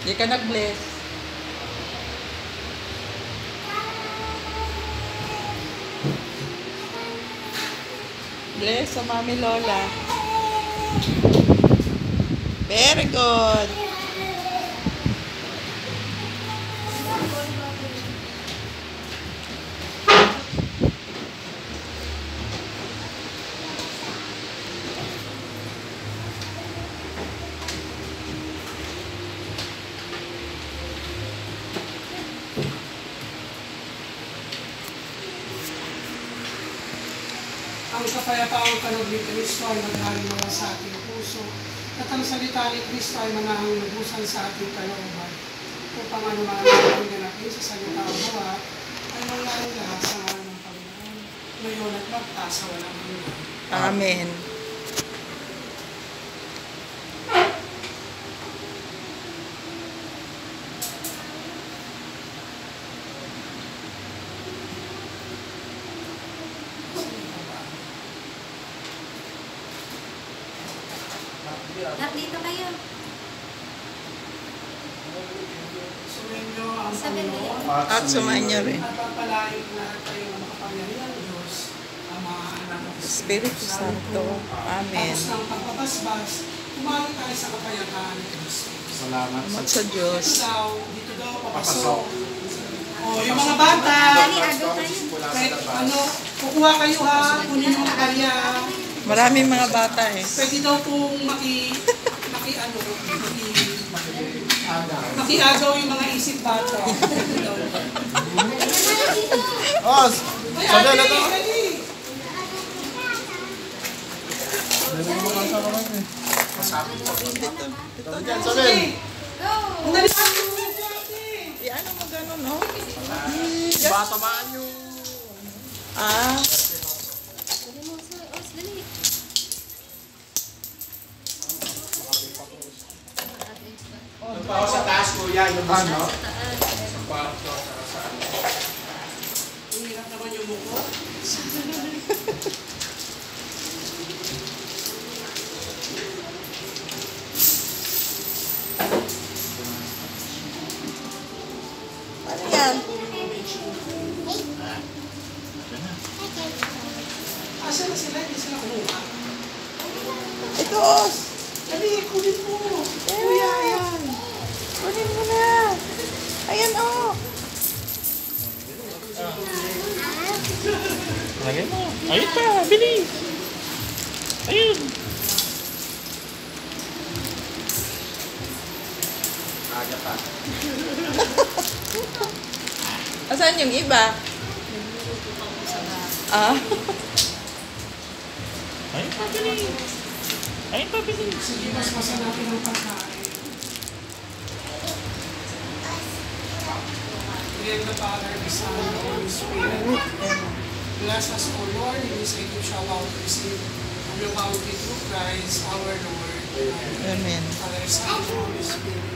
Di ka nag-bless. Bless sa Mami Lola. Very good. Ang kapayapaang kaloob ni Kristo ay maghari mula sa ating puso, at ang salita ni Kristo ay manahang lubusan sa ating kalooban, upang anuman ang ganapin sa salita o gawa, ay mangyari lahat sa ngalan ng Panginoon, ngayon at magta sa walang hanggan. Amen. Lahat dito kayo. Sumainyo ang Sabi niyo. Panginoon, At sumainyo rin. at pagpalain lahat kayo ng makapangyarihan ng Diyos, Ama, Anak at Espiritu Santo. Amen. Tapos ng pagpapasbas, kumali tayo sa kapayapaan ni Kristo. Salamat Salamat sa Diyos. Dito daw, papasok. Oh, yung mga bata, Dali, agaw tayo. kahit ano, kukuha kayo ha, kunin yung karya. Maraming mga bata eh. Pwede daw pong makiagaw yung mga isip bata. Pwede daw. Oh, Ay, sabi na ate, to. ready? Ito Diyan, na. sabi. Go! Ang dali pa rin mo si ate. Ano mo gano'n, no? Bata maan yung... Ah. Dali mo, sir. Os, dali. Yung pa ako sa taas, kuya. Yung ano? Yung pa ako sa ano. Ang hirap naman yung muko. Ano yan? Asa na sila? Hindi sila kumuha. Ito, Os. Dali, kunin mo. Kuya, ayan. Kunin mo na. Ayan, oh. Lagay mo. Ayun pa, bilis. Ayun. Aga pa. Asan yung iba? Ah. Ayun pa, bilis. Ayun pa, bilis. Sige, basbasan natin ang pagkain. In the Father, the Son, and the Holy Spirit. Bless us, O Lord, in this gift shall thou receive from your bounty through Christ our Lord. Amen. Father, Son, and Holy Spirit.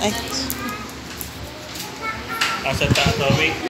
Ay. Asa ta, wait.